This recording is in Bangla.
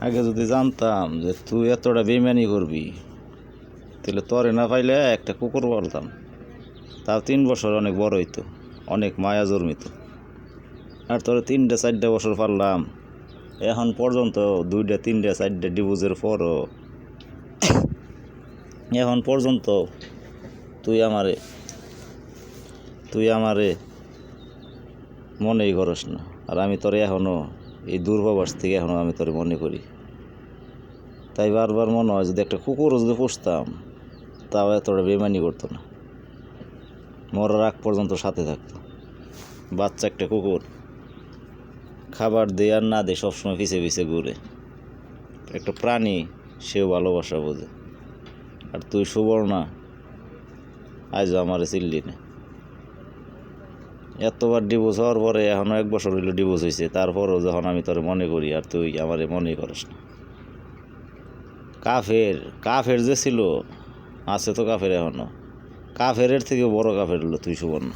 আগে যদি জানতাম যে তুই এতটা বেইমানি করবি তাহলে তরে না পাইলে একটা কুকুর পালতাম, তাও 3 বছর অনেক বড় হইতো, অনেক মায়া জন্মিত। আর তোরে 3-4 বছর পারলাম, এখন পর্যন্ত 2-3-4 ডিভোর্সের পরও এখন পর্যন্ত তুই আমারে মনেই করস না। আর আমি তোরে এখনও এই দূর্বাবাস থেকে এখনও আমি তোরে মনে করি। তাই বারবার মনে হয় যদি একটা কুকুরও যদি পুষতাম তাও এতটা বেমানি করতো না, মরার আগ পর্যন্ত সাথে থাকতো। বাচ্চা একটা কুকুর খাবার দিয়ে আর না দিয়ে সবসময় পিছে পিছে ঘুরে, একটা প্রাণী, সেও ভালোবাসা বোঝে। আর তুই সুবর্ণা আজও আমারে চিনলি না। এতবার ডিভোর্স হওয়ার পরে এখনও 1 বছর হইলো ডিভোর্স হয়েছে, তারপরও যখন আমি তোরে মনে করি আর তুই আমারে মনেই করিস না। কাফের যে ছিল আছে তো কাফের, এখনও কাফেরের থেকে বড় কাফের হলো তুই সুবর্ণা।